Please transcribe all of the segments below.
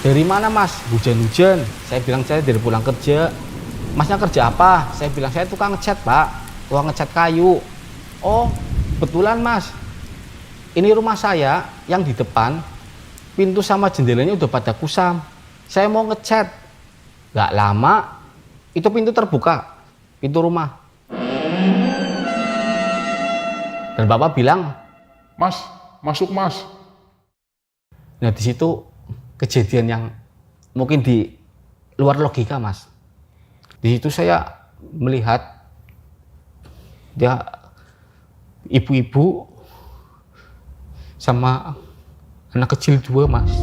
Dari mana mas? Hujan-hujan. Saya bilang saya dari pulang kerja. Masnya kerja apa? Saya bilang saya tukang ngecat pak. Tukang ngecat kayu. Oh kebetulan mas. Ini rumah saya yang di depan. Pintu sama jendelanya udah pada kusam. Saya mau ngecat. Gak lama itu pintu terbuka. Pintu rumah. Dan bapak bilang, Mas, masuk mas. nah di situ kejadian yang mungkin di luar logika mas. Di situ saya melihat dia ibu-ibu sama anak kecil 2 mas.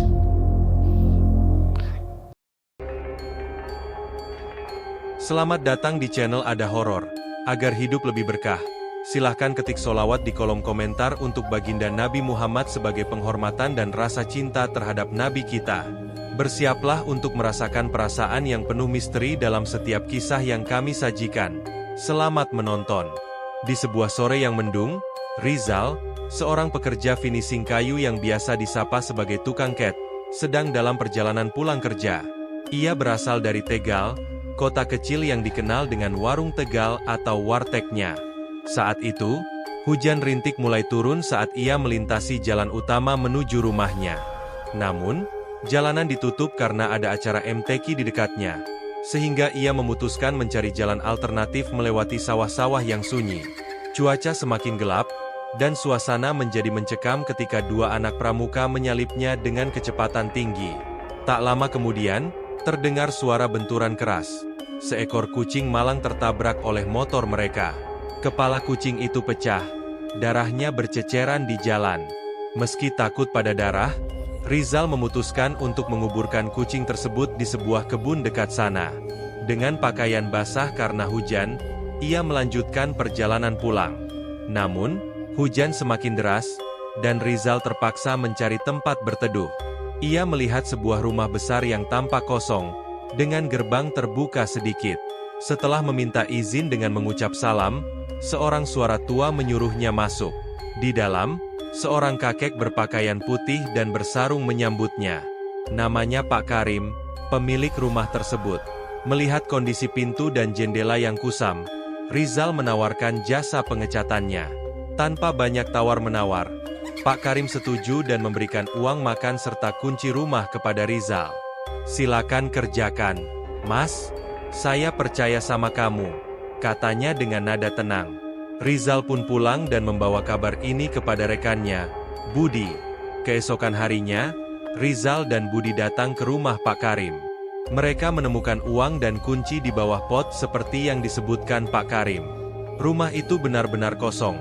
Selamat datang di channel Ada Horor. Agar hidup lebih berkah, silahkan ketik sholawat di kolom komentar untuk baginda Nabi Muhammad sebagai penghormatan dan rasa cinta terhadap Nabi kita. Bersiaplah untuk merasakan perasaan yang penuh misteri dalam setiap kisah yang kami sajikan. Selamat menonton. Di sebuah sore yang mendung, Rizal, seorang pekerja finishing kayu yang biasa disapa sebagai tukang cat, sedang dalam perjalanan pulang kerja. Ia berasal dari Tegal, kota kecil yang dikenal dengan Warung Tegal atau Wartegnya. Saat itu, hujan rintik mulai turun saat ia melintasi jalan utama menuju rumahnya. Namun, jalanan ditutup karena ada acara MTQ di dekatnya, sehingga ia memutuskan mencari jalan alternatif melewati sawah-sawah yang sunyi. Cuaca semakin gelap, dan suasana menjadi mencekam ketika 2 anak pramuka menyalipnya dengan kecepatan tinggi. Tak lama kemudian, terdengar suara benturan keras. Seekor kucing malang tertabrak oleh motor mereka. Kepala kucing itu pecah. Darahnya berceceran di jalan. Meski takut pada darah, Rizal memutuskan untuk menguburkan kucing tersebut di sebuah kebun dekat sana. Dengan pakaian basah karena hujan, ia melanjutkan perjalanan pulang. Namun, hujan semakin deras, dan Rizal terpaksa mencari tempat berteduh. Ia melihat sebuah rumah besar yang tampak kosong, dengan gerbang terbuka sedikit. Setelah meminta izin dengan mengucap salam, seorang suara tua menyuruhnya masuk. Di dalam, seorang kakek berpakaian putih dan bersarung menyambutnya. Namanya Pak Karim, pemilik rumah tersebut. Melihat kondisi pintu dan jendela yang kusam, Rizal menawarkan jasa pengecatannya. Tanpa banyak tawar-menawar, Pak Karim setuju dan memberikan uang makan serta kunci rumah kepada Rizal. Silakan kerjakan, Mas. Saya percaya sama kamu, katanya dengan nada tenang. Rizal pun pulang dan membawa kabar ini kepada rekannya, Budi. Keesokan harinya, Rizal dan Budi datang ke rumah Pak Karim. Mereka menemukan uang dan kunci di bawah pot seperti yang disebutkan Pak Karim. Rumah itu benar-benar kosong.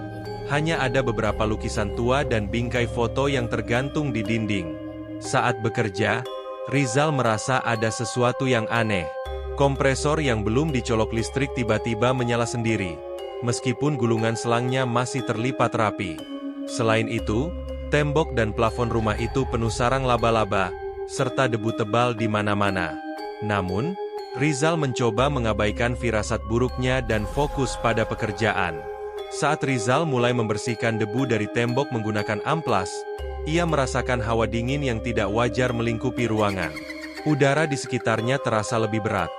Hanya ada beberapa lukisan tua dan bingkai foto yang tergantung di dinding. Saat bekerja, Rizal merasa ada sesuatu yang aneh. Kompresor yang belum dicolok listrik tiba-tiba menyala sendiri, meskipun gulungan selangnya masih terlipat rapi. Selain itu, tembok dan plafon rumah itu penuh sarang laba-laba, serta debu tebal di mana-mana. Namun, Rizal mencoba mengabaikan firasat buruknya dan fokus pada pekerjaan. Saat Rizal mulai membersihkan debu dari tembok menggunakan amplas, ia merasakan hawa dingin yang tidak wajar melingkupi ruangan. Udara di sekitarnya terasa lebih berat,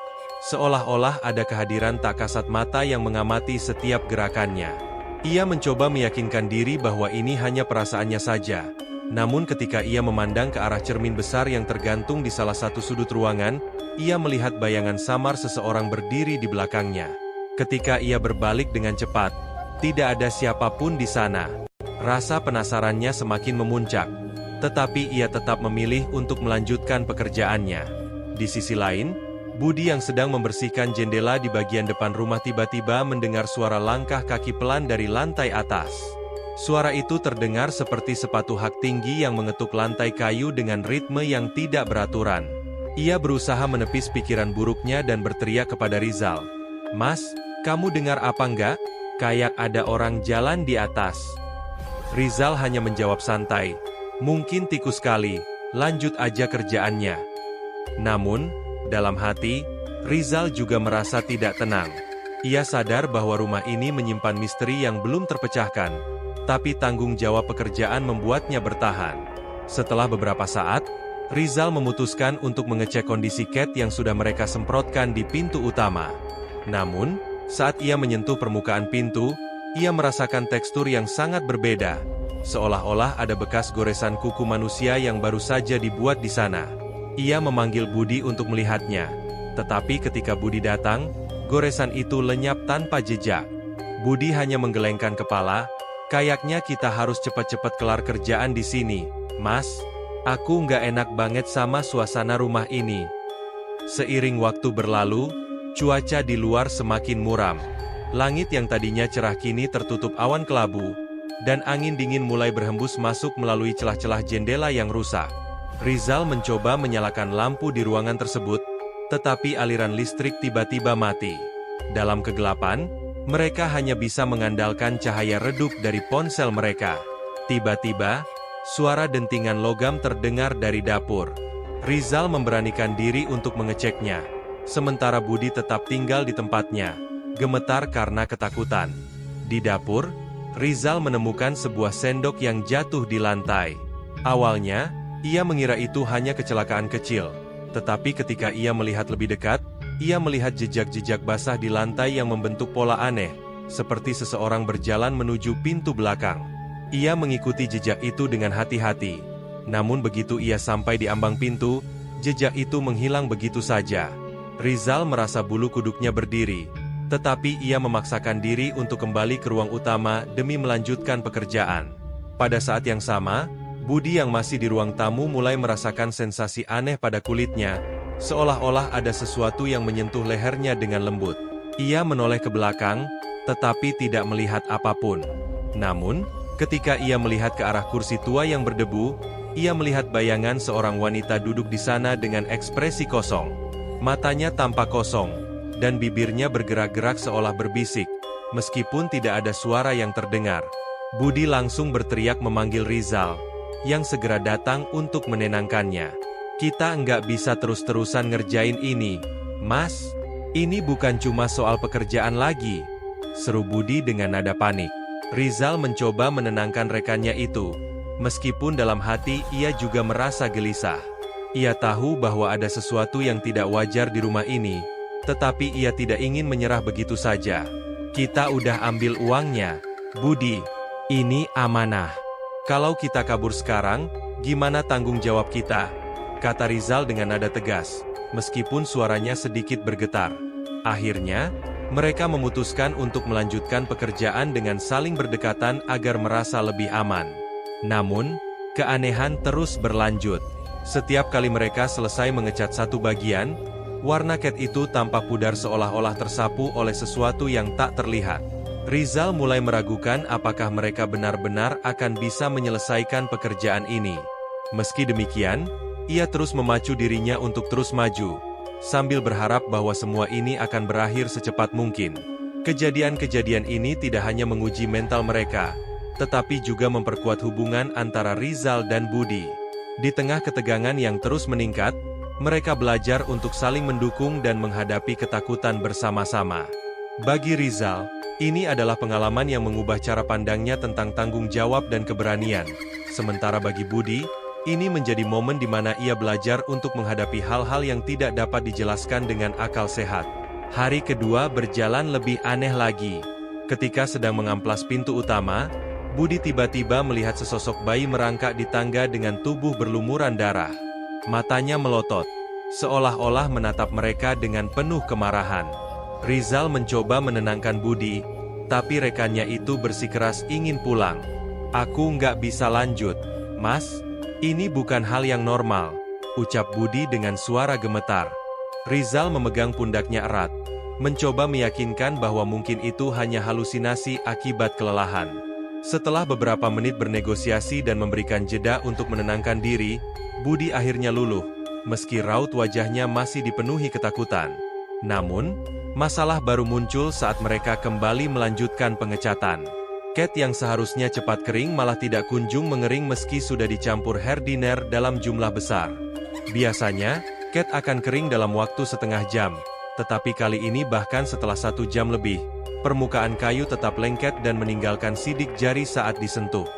seolah-olah ada kehadiran tak kasat mata yang mengamati setiap gerakannya. Ia mencoba meyakinkan diri bahwa ini hanya perasaannya saja. Namun ketika ia memandang ke arah cermin besar yang tergantung di salah satu sudut ruangan, ia melihat bayangan samar seseorang berdiri di belakangnya. Ketika ia berbalik dengan cepat, tidak ada siapapun di sana. Rasa penasarannya semakin memuncak, tetapi ia tetap memilih untuk melanjutkan pekerjaannya. Di sisi lain, Budi yang sedang membersihkan jendela di bagian depan rumah tiba-tiba mendengar suara langkah kaki pelan dari lantai atas. Suara itu terdengar seperti sepatu hak tinggi yang mengetuk lantai kayu dengan ritme yang tidak beraturan. Ia berusaha menepis pikiran buruknya dan berteriak kepada Rizal, "Mas, kamu dengar apa enggak? Kayak ada orang jalan di atas." Rizal hanya menjawab santai, "Mungkin tikus kali, lanjut aja kerjaannya." Namun, dalam hati, Rizal juga merasa tidak tenang. Ia sadar bahwa rumah ini menyimpan misteri yang belum terpecahkan, tapi tanggung jawab pekerjaan membuatnya bertahan. Setelah beberapa saat, Rizal memutuskan untuk mengecek kondisi cat yang sudah mereka semprotkan di pintu utama. Namun, saat ia menyentuh permukaan pintu, ia merasakan tekstur yang sangat berbeda. Seolah-olah ada bekas goresan kuku manusia yang baru saja dibuat di sana. Ia memanggil Budi untuk melihatnya. Tetapi ketika Budi datang, goresan itu lenyap tanpa jejak. Budi hanya menggelengkan kepala. Kayaknya kita harus cepat-cepat kelar kerjaan di sini, Mas. Aku nggak enak banget sama suasana rumah ini. Seiring waktu berlalu, cuaca di luar semakin muram. Langit yang tadinya cerah kini tertutup awan kelabu, dan angin dingin mulai berhembus masuk melalui celah-celah jendela yang rusak. Rizal mencoba menyalakan lampu di ruangan tersebut, tetapi aliran listrik tiba-tiba mati. Dalam kegelapan, mereka hanya bisa mengandalkan cahaya redup dari ponsel mereka. Tiba-tiba, suara dentingan logam terdengar dari dapur. Rizal memberanikan diri untuk mengeceknya. Sementara Budi tetap tinggal di tempatnya, gemetar karena ketakutan. Di dapur, Rizal menemukan sebuah sendok yang jatuh di lantai. Awalnya, ia mengira itu hanya kecelakaan kecil. Tetapi ketika ia melihat lebih dekat, ia melihat jejak-jejak basah di lantai yang membentuk pola aneh, seperti seseorang berjalan menuju pintu belakang. Ia mengikuti jejak itu dengan hati-hati. Namun begitu ia sampai di ambang pintu, jejak itu menghilang begitu saja. Rizal merasa bulu kuduknya berdiri, tetapi ia memaksakan diri untuk kembali ke ruang utama demi melanjutkan pekerjaan. Pada saat yang sama, Budi yang masih di ruang tamu mulai merasakan sensasi aneh pada kulitnya, seolah-olah ada sesuatu yang menyentuh lehernya dengan lembut. Ia menoleh ke belakang, tetapi tidak melihat apapun. Namun, ketika ia melihat ke arah kursi tua yang berdebu, ia melihat bayangan seorang wanita duduk di sana dengan ekspresi kosong. Matanya tampak kosong, dan bibirnya bergerak-gerak seolah berbisik, meskipun tidak ada suara yang terdengar. Budi langsung berteriak memanggil Rizal, yang segera datang untuk menenangkannya. Kita nggak bisa terus-terusan ngerjain ini, Mas. Ini bukan cuma soal pekerjaan lagi, seru Budi dengan nada panik. Rizal mencoba menenangkan rekannya itu. Meskipun dalam hati ia juga merasa gelisah. Ia tahu bahwa ada sesuatu yang tidak wajar di rumah ini, tetapi ia tidak ingin menyerah begitu saja. Kita udah ambil uangnya, Budi. Ini amanah. Kalau kita kabur sekarang, gimana tanggung jawab kita? Kata Rizal dengan nada tegas, meskipun suaranya sedikit bergetar. Akhirnya, mereka memutuskan untuk melanjutkan pekerjaan dengan saling berdekatan agar merasa lebih aman. Namun, keanehan terus berlanjut. Setiap kali mereka selesai mengecat satu bagian, warna cat itu tampak pudar seolah-olah tersapu oleh sesuatu yang tak terlihat. Rizal mulai meragukan apakah mereka benar-benar akan bisa menyelesaikan pekerjaan ini. Meski demikian, ia terus memacu dirinya untuk terus maju, sambil berharap bahwa semua ini akan berakhir secepat mungkin. Kejadian-kejadian ini tidak hanya menguji mental mereka, tetapi juga memperkuat hubungan antara Rizal dan Budi. Di tengah ketegangan yang terus meningkat, mereka belajar untuk saling mendukung dan menghadapi ketakutan bersama-sama. Bagi Rizal, ini adalah pengalaman yang mengubah cara pandangnya tentang tanggung jawab dan keberanian. Sementara bagi Budi, ini menjadi momen di mana ia belajar untuk menghadapi hal-hal yang tidak dapat dijelaskan dengan akal sehat. Hari kedua berjalan lebih aneh lagi. Ketika sedang mengamplas pintu utama, Budi tiba-tiba melihat sesosok bayi merangkak di tangga dengan tubuh berlumuran darah. Matanya melotot, seolah-olah menatap mereka dengan penuh kemarahan. Rizal mencoba menenangkan Budi, tapi rekannya itu bersikeras ingin pulang. Aku nggak bisa lanjut, Mas. Ini bukan hal yang normal, ucap Budi dengan suara gemetar. Rizal memegang pundaknya erat, mencoba meyakinkan bahwa mungkin itu hanya halusinasi akibat kelelahan. Setelah beberapa menit bernegosiasi dan memberikan jeda untuk menenangkan diri, Budi akhirnya luluh, meski raut wajahnya masih dipenuhi ketakutan. Namun, masalah baru muncul saat mereka kembali melanjutkan pengecatan. Cat yang seharusnya cepat kering malah tidak kunjung mengering meski sudah dicampur hardiner dalam jumlah besar. Biasanya, cat akan kering dalam waktu setengah jam, tetapi kali ini bahkan setelah 1 jam lebih. Permukaan kayu tetap lengket dan meninggalkan sidik jari saat disentuh.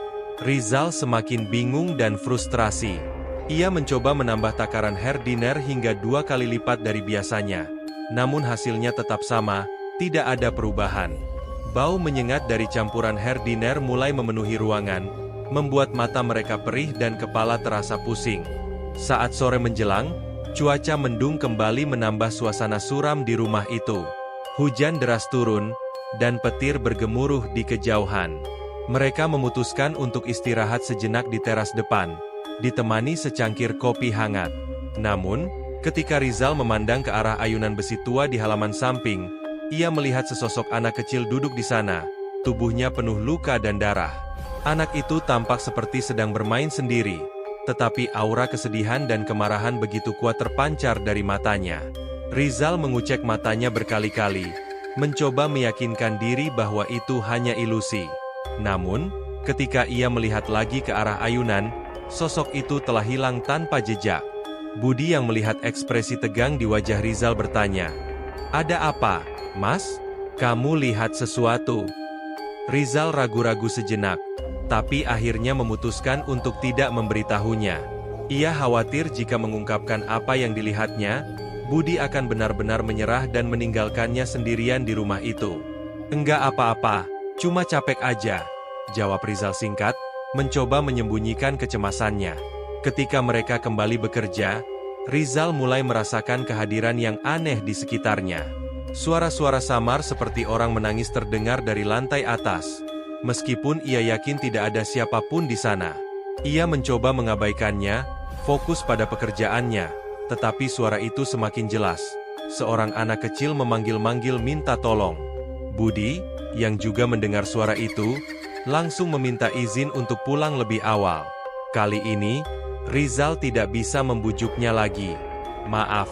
Rizal semakin bingung dan frustrasi. Ia mencoba menambah takaran Herdiner hingga 2 kali lipat dari biasanya. Namun hasilnya tetap sama, tidak ada perubahan. Bau menyengat dari campuran Herdiner mulai memenuhi ruangan, membuat mata mereka perih dan kepala terasa pusing. Saat sore menjelang, cuaca mendung kembali menambah suasana suram di rumah itu. Hujan deras turun, dan petir bergemuruh di kejauhan. Mereka memutuskan untuk istirahat sejenak di teras depan, ditemani secangkir kopi hangat. Namun, ketika Rizal memandang ke arah ayunan besi tua di halaman samping, ia melihat sesosok anak kecil duduk di sana, tubuhnya penuh luka dan darah. Anak itu tampak seperti sedang bermain sendiri, tetapi aura kesedihan dan kemarahan begitu kuat terpancar dari matanya. Rizal mengucek matanya berkali-kali, mencoba meyakinkan diri bahwa itu hanya ilusi. Namun, ketika ia melihat lagi ke arah ayunan, sosok itu telah hilang tanpa jejak. Budi yang melihat ekspresi tegang di wajah Rizal bertanya, "Ada apa, Mas? Kamu lihat sesuatu?" Rizal ragu-ragu sejenak, tapi akhirnya memutuskan untuk tidak memberitahunya. Ia khawatir jika mengungkapkan apa yang dilihatnya, Budi akan benar-benar menyerah dan meninggalkannya sendirian di rumah itu. "Enggak apa-apa, cuma capek aja," jawab Rizal singkat, mencoba menyembunyikan kecemasannya. Ketika mereka kembali bekerja, Rizal mulai merasakan kehadiran yang aneh di sekitarnya. Suara-suara samar seperti orang menangis terdengar dari lantai atas. Meskipun ia yakin tidak ada siapapun di sana, ia mencoba mengabaikannya, fokus pada pekerjaannya, tetapi suara itu semakin jelas. Seorang anak kecil memanggil-manggil minta tolong. Budi, yang juga mendengar suara itu, langsung meminta izin untuk pulang lebih awal. Kali ini, Rizal tidak bisa membujuknya lagi. "Maaf,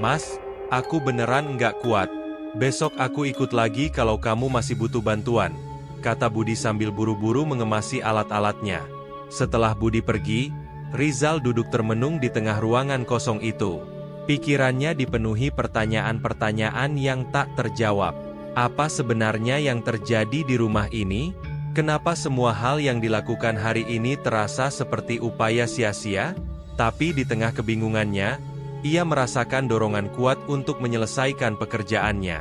Mas, aku beneran nggak kuat. Besok aku ikut lagi kalau kamu masih butuh bantuan," kata Budi sambil buru-buru mengemasi alat-alatnya. Setelah Budi pergi, Rizal duduk termenung di tengah ruangan kosong itu. Pikirannya dipenuhi pertanyaan-pertanyaan yang tak terjawab. Apa sebenarnya yang terjadi di rumah ini? Kenapa semua hal yang dilakukan hari ini terasa seperti upaya sia-sia? Tapi di tengah kebingungannya, ia merasakan dorongan kuat untuk menyelesaikan pekerjaannya.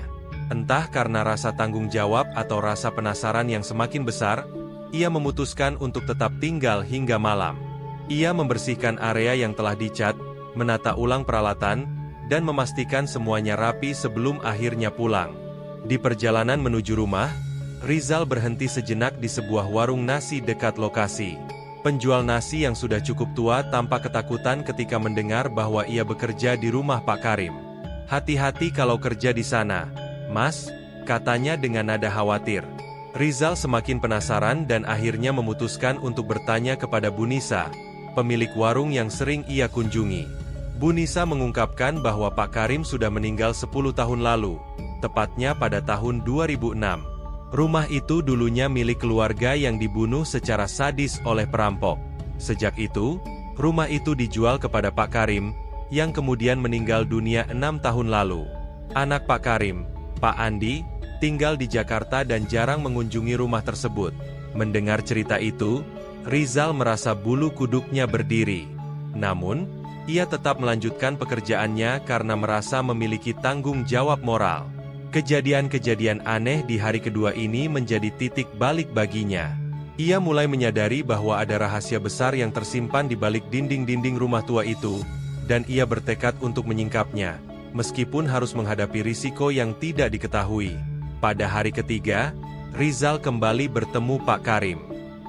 Entah karena rasa tanggung jawab atau rasa penasaran yang semakin besar, ia memutuskan untuk tetap tinggal hingga malam. Ia membersihkan area yang telah dicat, menata ulang peralatan, dan memastikan semuanya rapi sebelum akhirnya pulang. Di perjalanan menuju rumah, Rizal berhenti sejenak di sebuah warung nasi dekat lokasi. Penjual nasi yang sudah cukup tua tampak ketakutan ketika mendengar bahwa ia bekerja di rumah Pak Karim. "Hati-hati kalau kerja di sana, Mas," katanya dengan nada khawatir. Rizal semakin penasaran dan akhirnya memutuskan untuk bertanya kepada Bunisa, pemilik warung yang sering ia kunjungi. Bunisa mengungkapkan bahwa Pak Karim sudah meninggal 10 tahun lalu, tepatnya pada tahun 2006. Rumah itu dulunya milik keluarga yang dibunuh secara sadis oleh perampok. Sejak itu, rumah itu dijual kepada Pak Karim, yang kemudian meninggal dunia 6 tahun lalu. Anak Pak Karim, Pak Andi, tinggal di Jakarta dan jarang mengunjungi rumah tersebut. Mendengar cerita itu, Rizal merasa bulu kuduknya berdiri. Namun, ia tetap melanjutkan pekerjaannya karena merasa memiliki tanggung jawab moral. Kejadian-kejadian aneh di hari kedua ini menjadi titik balik baginya. Ia mulai menyadari bahwa ada rahasia besar yang tersimpan di balik dinding-dinding rumah tua itu, dan ia bertekad untuk menyingkapnya, meskipun harus menghadapi risiko yang tidak diketahui. Pada hari ketiga, Rizal kembali bertemu Pak Karim.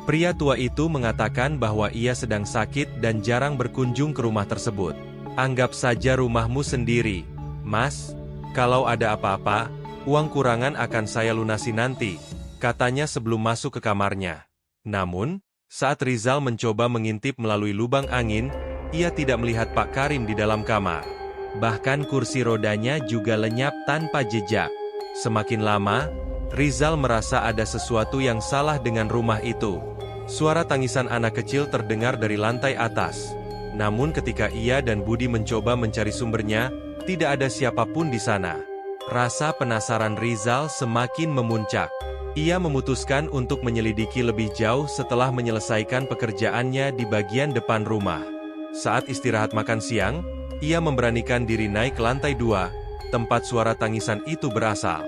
Pria tua itu mengatakan bahwa ia sedang sakit dan jarang berkunjung ke rumah tersebut. "Anggap saja rumahmu sendiri, Mas. Kalau ada apa-apa, uang kurangan akan saya lunasi nanti," katanya sebelum masuk ke kamarnya. Namun, saat Rizal mencoba mengintip melalui lubang angin, ia tidak melihat Pak Karim di dalam kamar. Bahkan kursi rodanya juga lenyap tanpa jejak. Semakin lama, Rizal merasa ada sesuatu yang salah dengan rumah itu. Suara tangisan anak kecil terdengar dari lantai atas. Namun ketika ia dan Budi mencoba mencari sumbernya, tidak ada siapapun di sana. Rasa penasaran Rizal semakin memuncak. Ia memutuskan untuk menyelidiki lebih jauh setelah menyelesaikan pekerjaannya di bagian depan rumah. Saat istirahat makan siang, ia memberanikan diri naik ke lantai 2, tempat suara tangisan itu berasal.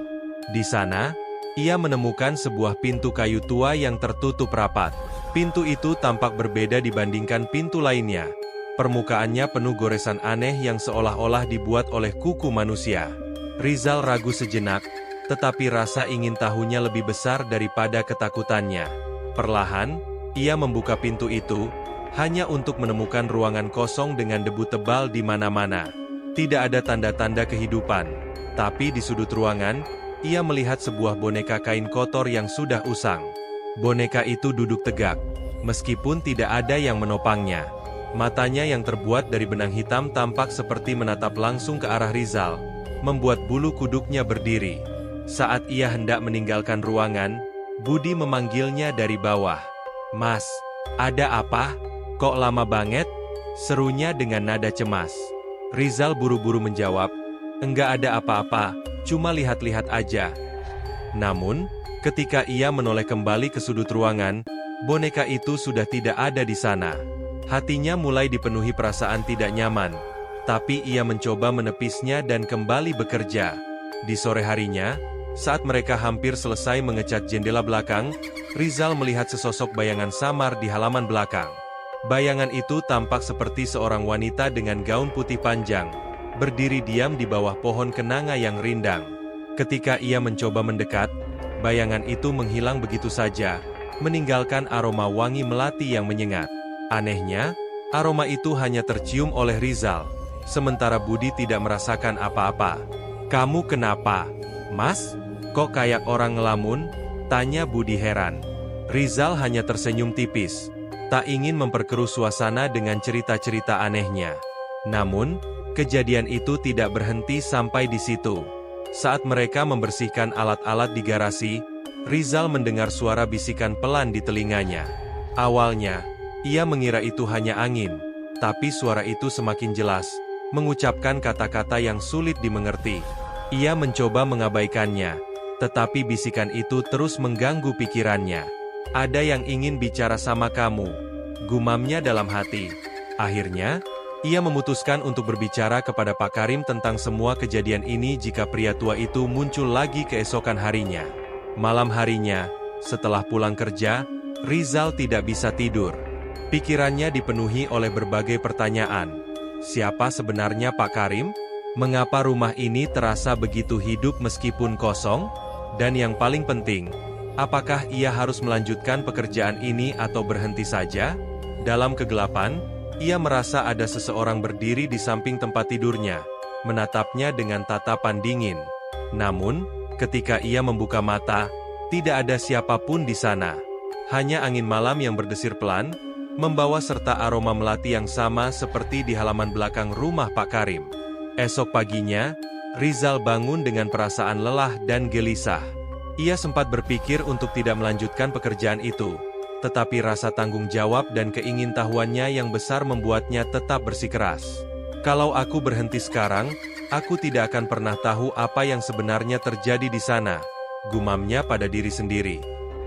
Di sana, ia menemukan sebuah pintu kayu tua yang tertutup rapat. Pintu itu tampak berbeda dibandingkan pintu lainnya. Permukaannya penuh goresan aneh yang seolah-olah dibuat oleh kuku manusia. Rizal ragu sejenak, tetapi rasa ingin tahunya lebih besar daripada ketakutannya. Perlahan, ia membuka pintu itu, hanya untuk menemukan ruangan kosong dengan debu tebal di mana-mana. Tidak ada tanda-tanda kehidupan, tapi di sudut ruangan, ia melihat sebuah boneka kain kotor yang sudah usang. Boneka itu duduk tegak, meskipun tidak ada yang menopangnya. Matanya yang terbuat dari benang hitam tampak seperti menatap langsung ke arah Rizal, membuat bulu kuduknya berdiri. Saat ia hendak meninggalkan ruangan, Budi memanggilnya dari bawah. "Mas, ada apa? Kok lama banget?" serunya dengan nada cemas. Rizal buru-buru menjawab, "Enggak ada apa-apa, cuma lihat-lihat aja." Namun, ketika ia menoleh kembali ke sudut ruangan, boneka itu sudah tidak ada di sana. Hatinya mulai dipenuhi perasaan tidak nyaman, tapi ia mencoba menepisnya dan kembali bekerja. Di sore harinya, saat mereka hampir selesai mengecat jendela belakang, Rizal melihat sesosok bayangan samar di halaman belakang. Bayangan itu tampak seperti seorang wanita dengan gaun putih panjang, berdiri diam di bawah pohon kenanga yang rindang. Ketika ia mencoba mendekat, bayangan itu menghilang begitu saja, meninggalkan aroma wangi melati yang menyengat. Anehnya, aroma itu hanya tercium oleh Rizal, sementara Budi tidak merasakan apa-apa. "Kamu kenapa, Mas? Kok kayak orang ngelamun?" tanya Budi heran. Rizal hanya tersenyum tipis, tak ingin memperkeruh suasana dengan cerita-cerita anehnya. Namun, kejadian itu tidak berhenti sampai di situ. Saat mereka membersihkan alat-alat di garasi, Rizal mendengar suara bisikan pelan di telinganya. Awalnya, ia mengira itu hanya angin, tapi suara itu semakin jelas, mengucapkan kata-kata yang sulit dimengerti. Ia mencoba mengabaikannya, tetapi bisikan itu terus mengganggu pikirannya. "Ada yang ingin bicara sama kamu," gumamnya dalam hati. Akhirnya, ia memutuskan untuk berbicara kepada Pak Karim tentang semua kejadian ini jika pria tua itu muncul lagi keesokan harinya. Malam harinya, setelah pulang kerja, Rizal tidak bisa tidur. Pikirannya dipenuhi oleh berbagai pertanyaan. Siapa sebenarnya Pak Karim? Mengapa rumah ini terasa begitu hidup meskipun kosong? Dan yang paling penting, apakah ia harus melanjutkan pekerjaan ini atau berhenti saja? Dalam kegelapan, ia merasa ada seseorang berdiri di samping tempat tidurnya, menatapnya dengan tatapan dingin. Namun, ketika ia membuka mata, tidak ada siapapun di sana. Hanya angin malam yang berdesir pelan, membawa serta aroma melati yang sama seperti di halaman belakang rumah Pak Karim. Esok paginya, Rizal bangun dengan perasaan lelah dan gelisah. Ia sempat berpikir untuk tidak melanjutkan pekerjaan itu, tetapi rasa tanggung jawab dan keingintahuannya yang besar membuatnya tetap bersikeras. "Kalau aku berhenti sekarang, aku tidak akan pernah tahu apa yang sebenarnya terjadi di sana," gumamnya pada diri sendiri.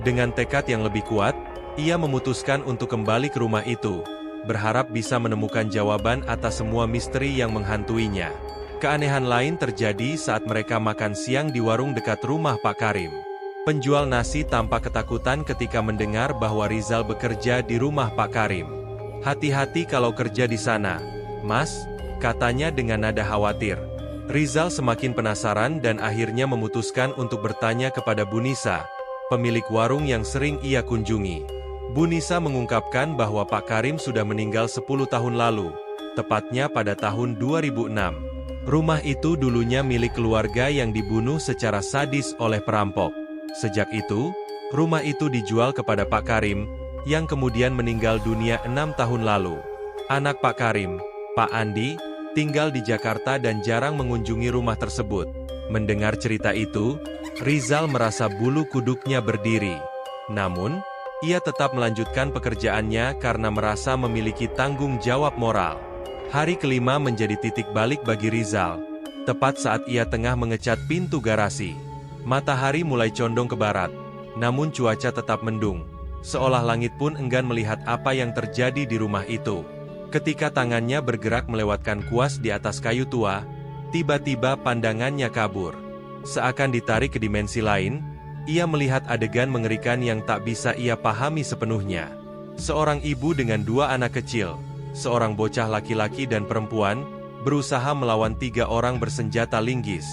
Dengan tekad yang lebih kuat, ia memutuskan untuk kembali ke rumah itu, berharap bisa menemukan jawaban atas semua misteri yang menghantuinya. Keanehan lain terjadi saat mereka makan siang di warung dekat rumah Pak Karim. Penjual nasi tampak ketakutan ketika mendengar bahwa Rizal bekerja di rumah Pak Karim. "Hati-hati kalau kerja di sana, Mas," katanya dengan nada khawatir. Rizal semakin penasaran dan akhirnya memutuskan untuk bertanya kepada Bu Nisa, pemilik warung yang sering ia kunjungi. Bu Nisa mengungkapkan bahwa Pak Karim sudah meninggal 10 tahun lalu, tepatnya pada tahun 2006. Rumah itu dulunya milik keluarga yang dibunuh secara sadis oleh perampok. Sejak itu, rumah itu dijual kepada Pak Karim, yang kemudian meninggal dunia 6 tahun lalu. Anak Pak Karim, Pak Andi, tinggal di Jakarta dan jarang mengunjungi rumah tersebut. Mendengar cerita itu, Rizal merasa bulu kuduknya berdiri. Namun, ia tetap melanjutkan pekerjaannya karena merasa memiliki tanggung jawab moral. Hari kelima menjadi titik balik bagi Rizal, tepat saat ia tengah mengecat pintu garasi. Matahari mulai condong ke barat, namun cuaca tetap mendung, seolah langit pun enggan melihat apa yang terjadi di rumah itu. Ketika tangannya bergerak melewatkan kuas di atas kayu tua, tiba-tiba pandangannya kabur. Seakan ditarik ke dimensi lain, ia melihat adegan mengerikan yang tak bisa ia pahami sepenuhnya. Seorang ibu dengan 2 anak kecil, seorang bocah laki-laki dan perempuan, berusaha melawan 3 orang bersenjata linggis.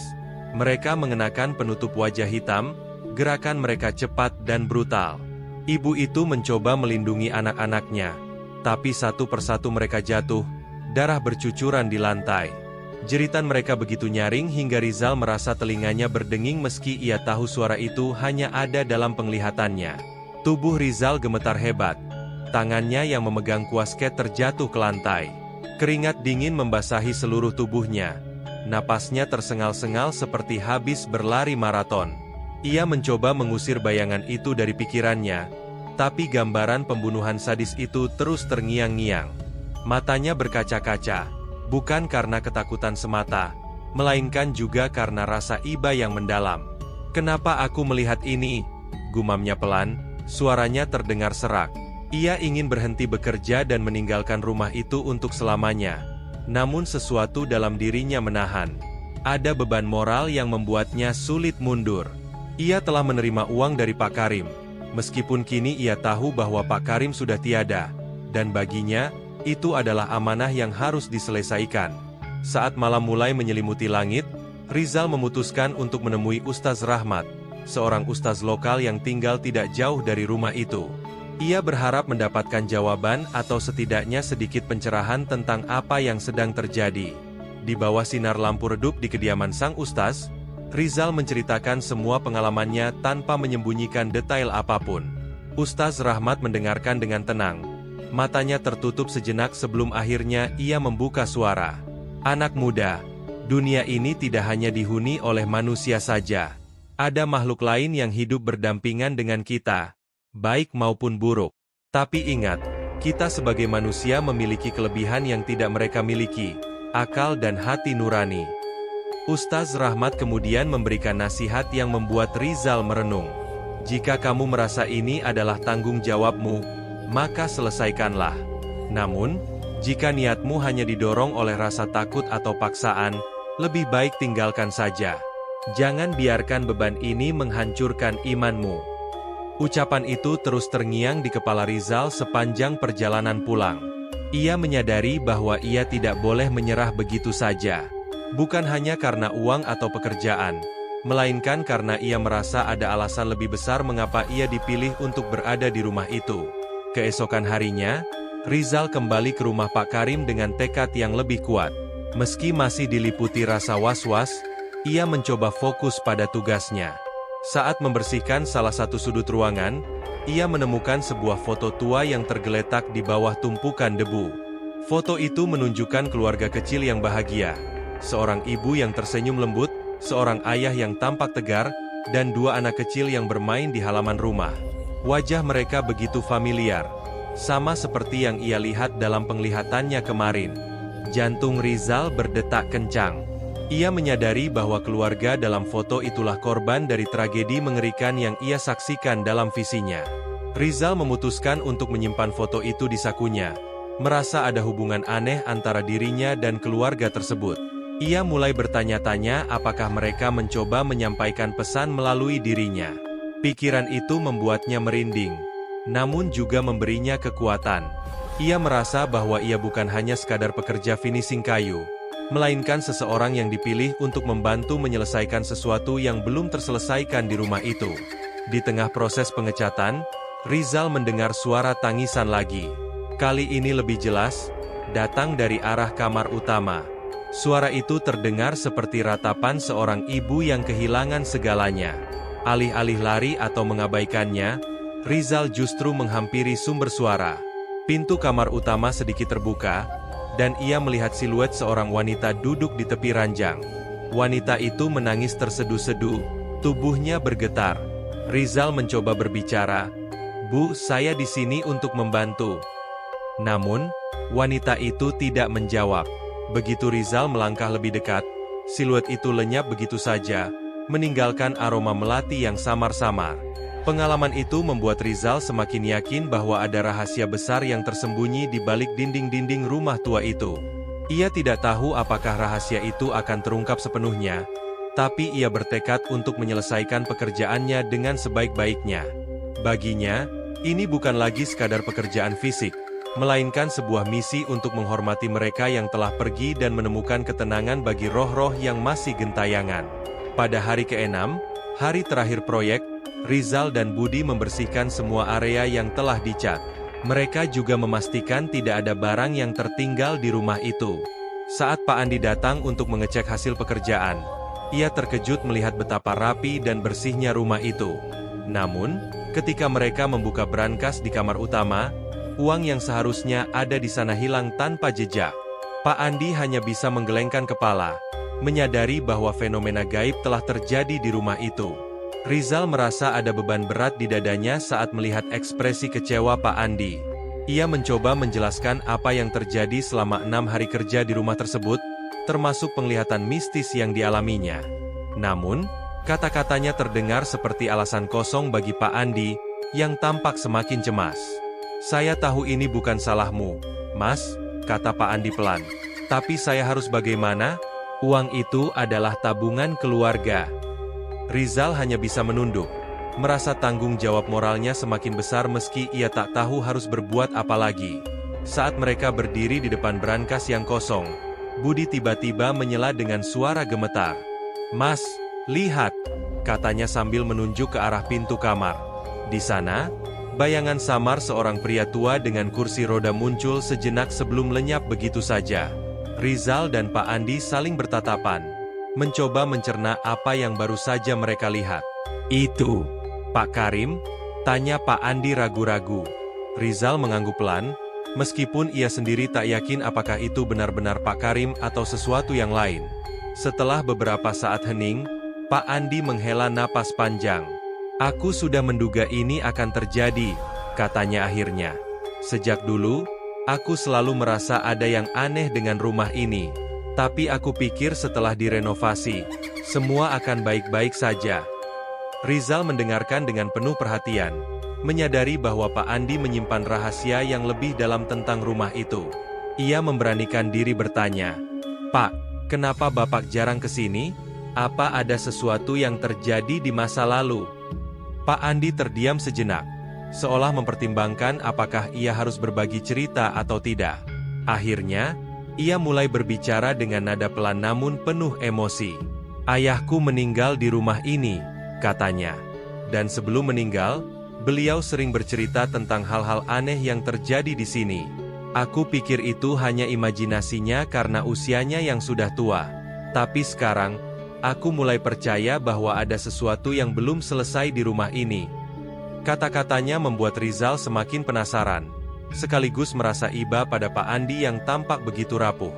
Mereka mengenakan penutup wajah hitam, gerakan mereka cepat dan brutal. Ibu itu mencoba melindungi anak-anaknya, tapi satu persatu mereka jatuh, darah bercucuran di lantai. Jeritan mereka begitu nyaring hingga Rizal merasa telinganya berdenging meski ia tahu suara itu hanya ada dalam penglihatannya. Tubuh Rizal gemetar hebat. Tangannya yang memegang kuasket terjatuh ke lantai. Keringat dingin membasahi seluruh tubuhnya. Napasnya tersengal-sengal seperti habis berlari maraton. Ia mencoba mengusir bayangan itu dari pikirannya, tapi gambaran pembunuhan sadis itu terus terngiang-ngiang. Matanya berkaca-kaca, bukan karena ketakutan semata, melainkan juga karena rasa iba yang mendalam. "Kenapa aku melihat ini?" gumamnya pelan, suaranya terdengar serak. Ia ingin berhenti bekerja dan meninggalkan rumah itu untuk selamanya. Namun sesuatu dalam dirinya menahan. Ada beban moral yang membuatnya sulit mundur. Ia telah menerima uang dari Pak Karim. Meskipun kini ia tahu bahwa Pak Karim sudah tiada, dan baginya, itu adalah amanah yang harus diselesaikan. Saat malam mulai menyelimuti langit, Rizal memutuskan untuk menemui Ustaz Rahmat, seorang ustaz lokal yang tinggal tidak jauh dari rumah itu. Ia berharap mendapatkan jawaban atau setidaknya sedikit pencerahan tentang apa yang sedang terjadi. Di bawah sinar lampu redup di kediaman sang ustaz, Rizal menceritakan semua pengalamannya tanpa menyembunyikan detail apapun. Ustaz Rahmat mendengarkan dengan tenang. Matanya tertutup sejenak sebelum akhirnya ia membuka suara. "Anak muda, dunia ini tidak hanya dihuni oleh manusia saja. Ada makhluk lain yang hidup berdampingan dengan kita, baik maupun buruk. Tapi ingat, kita sebagai manusia memiliki kelebihan yang tidak mereka miliki, akal dan hati nurani." Ustaz Rahmat kemudian memberikan nasihat yang membuat Rizal merenung. "Jika kamu merasa ini adalah tanggung jawabmu, maka selesaikanlah. Namun, jika niatmu hanya didorong oleh rasa takut atau paksaan, lebih baik tinggalkan saja. Jangan biarkan beban ini menghancurkan imanmu." Ucapan itu terus terngiang di kepala Rizal sepanjang perjalanan pulang. Ia menyadari bahwa ia tidak boleh menyerah begitu saja. Bukan hanya karena uang atau pekerjaan, melainkan karena ia merasa ada alasan lebih besar mengapa ia dipilih untuk berada di rumah itu. Keesokan harinya, Rizal kembali ke rumah Pak Karim dengan tekad yang lebih kuat. Meski masih diliputi rasa was-was, ia mencoba fokus pada tugasnya. Saat membersihkan salah satu sudut ruangan, ia menemukan sebuah foto tua yang tergeletak di bawah tumpukan debu. Foto itu menunjukkan keluarga kecil yang bahagia. Seorang ibu yang tersenyum lembut, seorang ayah yang tampak tegar, dan 2 anak kecil yang bermain di halaman rumah. Wajah mereka begitu familiar, sama seperti yang ia lihat dalam penglihatannya kemarin. Jantung Rizal berdetak kencang. Ia menyadari bahwa keluarga dalam foto itulah korban dari tragedi mengerikan yang ia saksikan dalam visinya. Rizal memutuskan untuk menyimpan foto itu di sakunya, merasa ada hubungan aneh antara dirinya dan keluarga tersebut. Ia mulai bertanya-tanya apakah mereka mencoba menyampaikan pesan melalui dirinya. Pikiran itu membuatnya merinding, namun juga memberinya kekuatan. Ia merasa bahwa ia bukan hanya sekadar pekerja finishing kayu, melainkan seseorang yang dipilih untuk membantu menyelesaikan sesuatu yang belum terselesaikan di rumah itu. Di tengah proses pengecatan, Rizal mendengar suara tangisan lagi. Kali ini lebih jelas, datang dari arah kamar utama. Suara itu terdengar seperti ratapan seorang ibu yang kehilangan segalanya. Alih-alih lari atau mengabaikannya, Rizal justru menghampiri sumber suara. Pintu kamar utama sedikit terbuka, dan ia melihat siluet seorang wanita duduk di tepi ranjang. Wanita itu menangis terseduh-seduh, tubuhnya bergetar. Rizal mencoba berbicara, "Bu, saya di sini untuk membantu." Namun, wanita itu tidak menjawab. Begitu Rizal melangkah lebih dekat, siluet itu lenyap begitu saja, meninggalkan aroma melati yang samar-samar. Pengalaman itu membuat Rizal semakin yakin bahwa ada rahasia besar yang tersembunyi di balik dinding-dinding rumah tua itu. Ia tidak tahu apakah rahasia itu akan terungkap sepenuhnya, tapi ia bertekad untuk menyelesaikan pekerjaannya dengan sebaik-baiknya. Baginya, ini bukan lagi sekadar pekerjaan fisik, melainkan sebuah misi untuk menghormati mereka yang telah pergi dan menemukan ketenangan bagi roh-roh yang masih gentayangan. Pada hari ke-6, hari terakhir proyek, Rizal dan Budi membersihkan semua area yang telah dicat. Mereka juga memastikan tidak ada barang yang tertinggal di rumah itu. Saat Pak Andi datang untuk mengecek hasil pekerjaan, ia terkejut melihat betapa rapi dan bersihnya rumah itu. Namun, ketika mereka membuka brankas di kamar utama, uang yang seharusnya ada di sana hilang tanpa jejak. Pak Andi hanya bisa menggelengkan kepala, menyadari bahwa fenomena gaib telah terjadi di rumah itu. Rizal merasa ada beban berat di dadanya saat melihat ekspresi kecewa Pak Andi. Ia mencoba menjelaskan apa yang terjadi selama 6 hari kerja di rumah tersebut, termasuk penglihatan mistis yang dialaminya. Namun, kata-katanya terdengar seperti alasan kosong bagi Pak Andi, yang tampak semakin cemas. "Saya tahu ini bukan salahmu, Mas," kata Pak Andi pelan. "Tapi saya harus bagaimana? Uang itu adalah tabungan keluarga." Rizal hanya bisa menunduk, merasa tanggung jawab moralnya semakin besar meski ia tak tahu harus berbuat apa lagi. Saat mereka berdiri di depan brankas yang kosong, Budi tiba-tiba menyela dengan suara gemetar. "Mas, lihat," katanya sambil menunjuk ke arah pintu kamar. Di sana, bayangan samar seorang pria tua dengan kursi roda muncul sejenak sebelum lenyap begitu saja. Rizal dan Pak Andi saling bertatapan, mencoba mencerna apa yang baru saja mereka lihat. "Itu Pak Karim?" tanya Pak Andi ragu-ragu. Rizal mengangguk pelan, meskipun ia sendiri tak yakin apakah itu benar-benar Pak Karim atau sesuatu yang lain. Setelah beberapa saat hening, Pak Andi menghela napas panjang. "Aku sudah menduga ini akan terjadi," katanya akhirnya. "Sejak dulu, aku selalu merasa ada yang aneh dengan rumah ini. Tapi aku pikir setelah direnovasi, semua akan baik-baik saja." Rizal mendengarkan dengan penuh perhatian, menyadari bahwa Pak Andi menyimpan rahasia yang lebih dalam tentang rumah itu. Ia memberanikan diri bertanya, "Pak, kenapa Bapak jarang ke sini? Apa ada sesuatu yang terjadi di masa lalu?" Pak Andi terdiam sejenak, seolah mempertimbangkan apakah ia harus berbagi cerita atau tidak. Akhirnya, ia mulai berbicara dengan nada pelan namun penuh emosi. "Ayahku meninggal di rumah ini," katanya. "Dan sebelum meninggal, beliau sering bercerita tentang hal-hal aneh yang terjadi di sini. Aku pikir itu hanya imajinasinya karena usianya yang sudah tua. Tapi sekarang, aku mulai percaya bahwa ada sesuatu yang belum selesai di rumah ini." Kata-katanya membuat Rizal semakin penasaran, sekaligus merasa iba pada Pak Andi yang tampak begitu rapuh.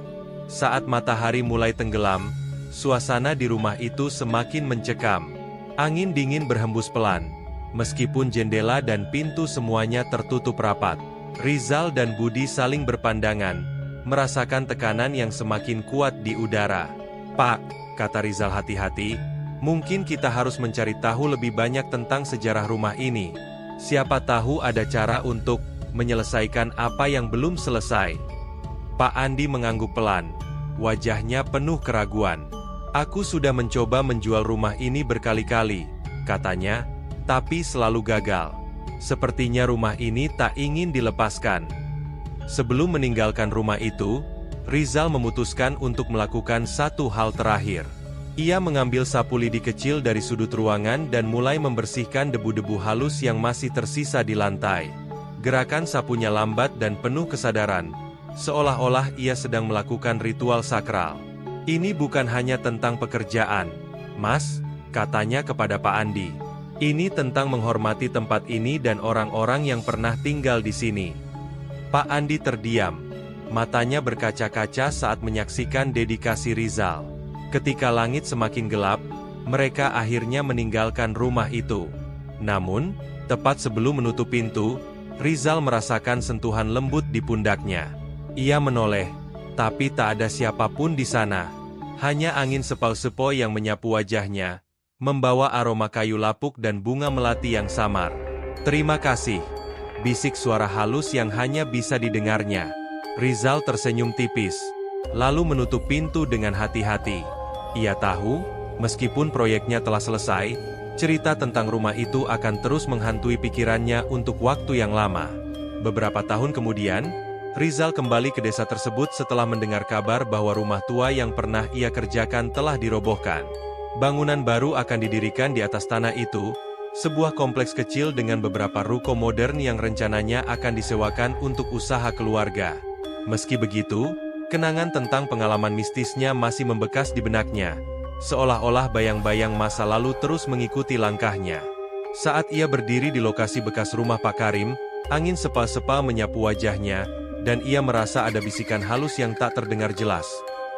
Saat matahari mulai tenggelam, suasana di rumah itu semakin mencekam. Angin dingin berhembus pelan, meskipun jendela dan pintu semuanya tertutup rapat. Rizal dan Budi saling berpandangan, merasakan tekanan yang semakin kuat di udara. "Pak," kata Rizal hati-hati, "mungkin kita harus mencari tahu lebih banyak tentang sejarah rumah ini. Siapa tahu ada cara untuk menyelesaikan apa yang belum selesai." Pak Andi mengangguk pelan, wajahnya penuh keraguan. "Aku sudah mencoba menjual rumah ini berkali-kali," katanya, "tapi selalu gagal. Sepertinya rumah ini tak ingin dilepaskan." Sebelum meninggalkan rumah itu, Rizal memutuskan untuk melakukan satu hal terakhir. Ia mengambil sapu lidi kecil dari sudut ruangan dan mulai membersihkan debu-debu halus yang masih tersisa di lantai. Gerakan sapunya lambat dan penuh kesadaran, seolah-olah ia sedang melakukan ritual sakral. "Ini bukan hanya tentang pekerjaan, Mas," katanya kepada Pak Andi. "Ini tentang menghormati tempat ini dan orang-orang yang pernah tinggal di sini." Pak Andi terdiam, matanya berkaca-kaca saat menyaksikan dedikasi Rizal. Ketika langit semakin gelap, mereka akhirnya meninggalkan rumah itu. Namun, tepat sebelum menutup pintu, Rizal merasakan sentuhan lembut di pundaknya. Ia menoleh, tapi tak ada siapapun di sana. Hanya angin sepau-sepoi yang menyapu wajahnya, membawa aroma kayu lapuk dan bunga melati yang samar. "Terima kasih," bisik suara halus yang hanya bisa didengarnya. Rizal tersenyum tipis, lalu menutup pintu dengan hati-hati. Ia tahu, meskipun proyeknya telah selesai, cerita tentang rumah itu akan terus menghantui pikirannya untuk waktu yang lama. Beberapa tahun kemudian, Rizal kembali ke desa tersebut setelah mendengar kabar bahwa rumah tua yang pernah ia kerjakan telah dirobohkan. Bangunan baru akan didirikan di atas tanah itu, sebuah kompleks kecil dengan beberapa ruko modern yang rencananya akan disewakan untuk usaha keluarga. Meski begitu, kenangan tentang pengalaman mistisnya masih membekas di benaknya, seolah-olah bayang-bayang masa lalu terus mengikuti langkahnya. Saat ia berdiri di lokasi bekas rumah Pak Karim, angin sepal-sepal menyapu wajahnya, dan ia merasa ada bisikan halus yang tak terdengar jelas.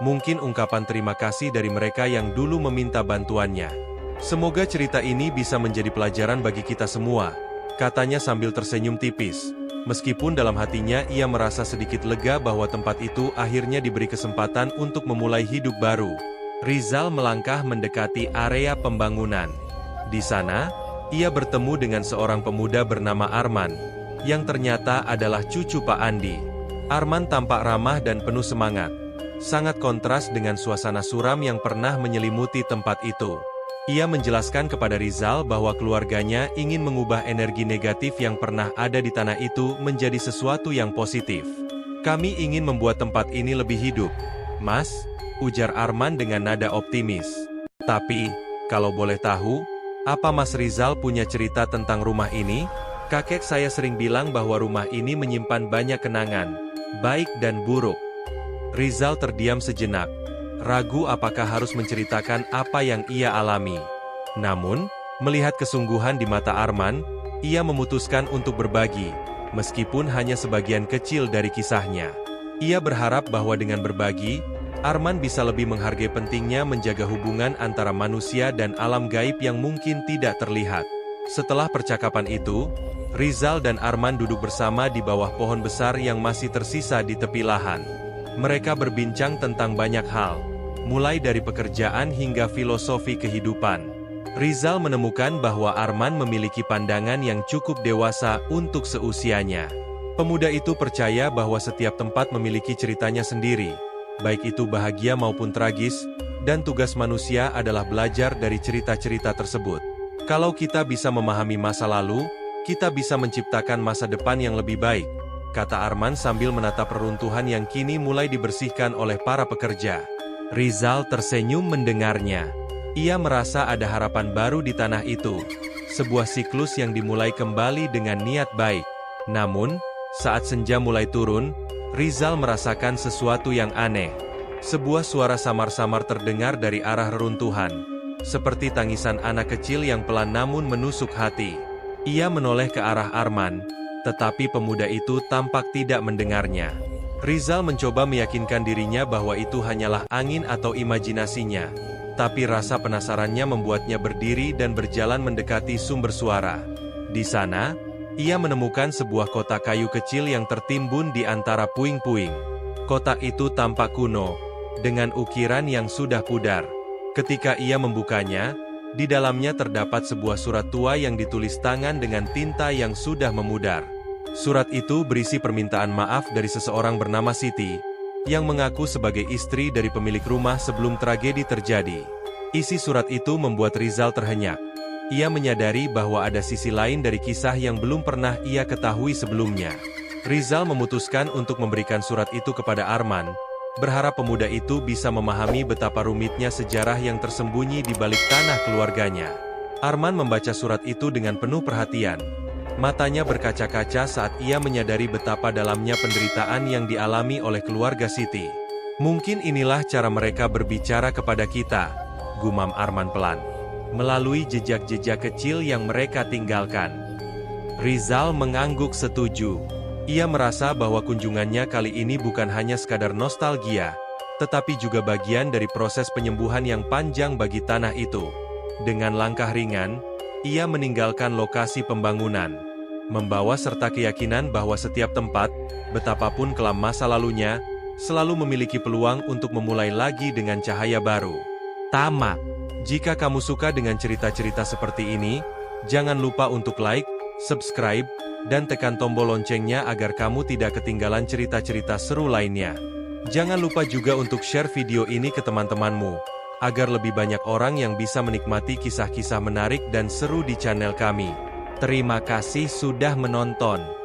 Mungkin ungkapan terima kasih dari mereka yang dulu meminta bantuannya. "Semoga cerita ini bisa menjadi pelajaran bagi kita semua," katanya sambil tersenyum tipis. Meskipun dalam hatinya ia merasa sedikit lega bahwa tempat itu akhirnya diberi kesempatan untuk memulai hidup baru. Rizal melangkah mendekati area pembangunan. Di sana, ia bertemu dengan seorang pemuda bernama Arman, yang ternyata adalah cucu Pak Andi. Arman tampak ramah dan penuh semangat, sangat kontras dengan suasana suram yang pernah menyelimuti tempat itu. Ia menjelaskan kepada Rizal bahwa keluarganya ingin mengubah energi negatif yang pernah ada di tanah itu menjadi sesuatu yang positif. "Kami ingin membuat tempat ini lebih hidup, Mas," ujar Arman dengan nada optimis. "Tapi, kalau boleh tahu, apa Mas Rizal punya cerita tentang rumah ini? Kakek saya sering bilang bahwa rumah ini menyimpan banyak kenangan, baik dan buruk." Rizal terdiam sejenak, ragu apakah harus menceritakan apa yang ia alami. Namun, melihat kesungguhan di mata Arman, ia memutuskan untuk berbagi, meskipun hanya sebagian kecil dari kisahnya. Ia berharap bahwa dengan berbagi, Arman bisa lebih menghargai pentingnya menjaga hubungan antara manusia dan alam gaib yang mungkin tidak terlihat. Setelah percakapan itu, Rizal dan Arman duduk bersama di bawah pohon besar yang masih tersisa di tepi lahan. Mereka berbincang tentang banyak hal, mulai dari pekerjaan hingga filosofi kehidupan. Rizal menemukan bahwa Arman memiliki pandangan yang cukup dewasa untuk seusianya. Pemuda itu percaya bahwa setiap tempat memiliki ceritanya sendiri, baik itu bahagia maupun tragis, dan tugas manusia adalah belajar dari cerita-cerita tersebut. "Kalau kita bisa memahami masa lalu, kita bisa menciptakan masa depan yang lebih baik," kata Arman sambil menatap reruntuhan yang kini mulai dibersihkan oleh para pekerja. Rizal tersenyum mendengarnya. Ia merasa ada harapan baru di tanah itu, sebuah siklus yang dimulai kembali dengan niat baik. Namun, saat senja mulai turun, Rizal merasakan sesuatu yang aneh. Sebuah suara samar-samar terdengar dari arah reruntuhan, seperti tangisan anak kecil yang pelan namun menusuk hati. Ia menoleh ke arah Arman, tetapi pemuda itu tampak tidak mendengarnya. Rizal mencoba meyakinkan dirinya bahwa itu hanyalah angin atau imajinasinya, tapi rasa penasarannya membuatnya berdiri dan berjalan mendekati sumber suara. Di sana, ia menemukan sebuah kotak kayu kecil yang tertimbun di antara puing-puing. Kotak itu tampak kuno, dengan ukiran yang sudah pudar. Ketika ia membukanya, di dalamnya terdapat sebuah surat tua yang ditulis tangan dengan tinta yang sudah memudar. Surat itu berisi permintaan maaf dari seseorang bernama Siti, yang mengaku sebagai istri dari pemilik rumah sebelum tragedi terjadi. Isi surat itu membuat Rizal terhenyak. Ia menyadari bahwa ada sisi lain dari kisah yang belum pernah ia ketahui sebelumnya. Rizal memutuskan untuk memberikan surat itu kepada Arman, berharap pemuda itu bisa memahami betapa rumitnya sejarah yang tersembunyi di balik tanah keluarganya. Arman membaca surat itu dengan penuh perhatian. Matanya berkaca-kaca saat ia menyadari betapa dalamnya penderitaan yang dialami oleh keluarga Siti. "Mungkin inilah cara mereka berbicara kepada kita," gumam Arman pelan, "melalui jejak-jejak kecil yang mereka tinggalkan." Rizal mengangguk setuju. Ia merasa bahwa kunjungannya kali ini bukan hanya sekadar nostalgia, tetapi juga bagian dari proses penyembuhan yang panjang bagi tanah itu. Dengan langkah ringan, ia meninggalkan lokasi pembangunan, membawa serta keyakinan bahwa setiap tempat, betapapun kelam masa lalunya, selalu memiliki peluang untuk memulai lagi dengan cahaya baru. Tamak. Jika kamu suka dengan cerita-cerita seperti ini, jangan lupa untuk like, subscribe, dan tekan tombol loncengnya agar kamu tidak ketinggalan cerita-cerita seru lainnya. Jangan lupa juga untuk share video ini ke teman-temanmu, agar lebih banyak orang yang bisa menikmati kisah-kisah menarik dan seru di channel kami. Terima kasih sudah menonton.